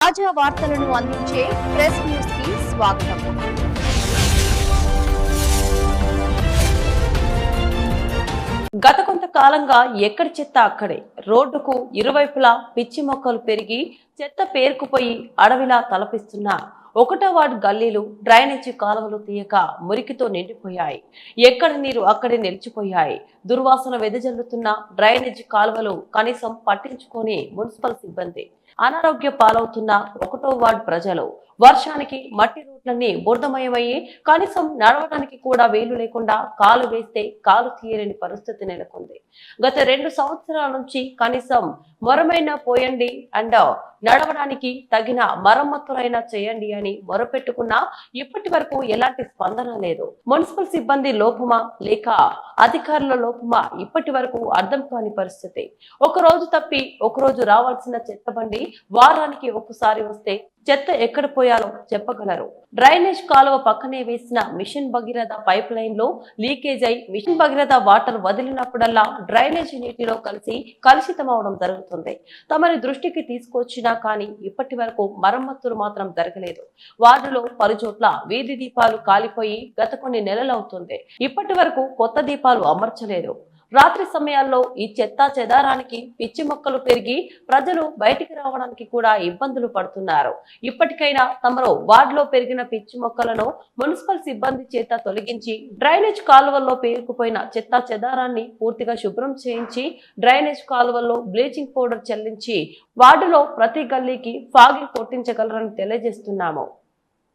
తాజా వార్తలను అందించే ప్రెస్ న్యూస్ కి స్వాగతం. గత కొంతకాలంగా ఎక్కడి చెత్త అక్కడే రోడ్డుకు ఇరువైపులా పిచ్చి మొక్కలు పెరిగి చెత్త పేరుకుపోయి అడవిలా తలపిస్తున్న 1వ వార్డు గల్లీలు డ్రైనేజీ కాలువలు తీయక మురికితో నిండిపోయాయి. ఎక్కడి నీరు అక్కడే నిలిచిపోయాయి. దుర్వాసన వెదజల్లుతున్న డ్రైనేజీ కాలువలు కనీసం పట్టించుకొని మున్సిపల్ సిబ్బంది. అనారోగ్య పాలవుతున్న 1వ వార్డు ప్రజలు. వర్షానికి మట్టి రోడ్లన్నీ బురదమయమయ్యి కనీసం నడవడానికి కూడా వీలు లేకుండా కాలు వేస్తే కాలు తీయలేని పరిస్థితి నెలకొంది. గత 2 సంవత్సరాల నుంచి కనీసం మొరమైనా పోయండి అండ్ నడవడానికి తగిన మరమ్మతులైనా చేయండి అని మొరపెట్టుకున్నా ఇప్పటి వరకు ఎలాంటి స్పందన లేదు. మున్సిపల్ సిబ్బంది లోపమా లేక అధికారుల లోపమా ఇప్పటి వరకు అర్థం కాని పరిస్థితి. ఒక రోజు తప్పి ఒక రోజు రావాల్సిన చెత్త బండి వారానికి ఒకసారి వస్తే చెత్త ఎక్కడ పోయాలో చెప్పగలరు. డ్రైనేజ్ కాలువ పక్కనే వేసిన మిషన్ భగీరథ పైప్ లైన్ లో లీకేజ్ అయి మిషన్ భగీరథ వాటర్ వదిలినప్పుడల్లా డ్రైనేజీ నీటిలో కలిసి కలుషితమవడం జరుగుతుంది. తమరి దృష్టికి తీసుకొచ్చినా కానీ ఇప్పటి వరకు మరమ్మతులు మాత్రం జరగలేదు. వార్డులో పలుచోట్ల వీధి దీపాలు కాలిపోయి గత కొన్ని నెలలవుతుంది. ఇప్పటి వరకు కొత్త దీపాలు అమర్చలేదు. రాత్రి సమయాల్లో ఈ చెత్తా చెదారానికి పిచ్చి మొక్కలు పెరిగి ప్రజలు బయటికి రావడానికి కూడా ఇబ్బందులు పడుతున్నారు. ఇప్పటికైనా తమరు వార్డులో పెరిగిన పిచ్చి మొక్కలను మున్సిపల్ సిబ్బంది చేత తొలగించి డ్రైనేజ్ కాలువల్లో పేరుకుపోయిన చెత్తా చెదారాన్ని పూర్తిగా శుభ్రం చేయించి డ్రైనేజ్ కాలువల్లో బ్లీచింగ్ పౌడర్ చల్లించి వార్డులో ప్రతి గల్లీకి ఫాగింగ్ కొట్టించగలరని తెలియజేస్తున్నాము.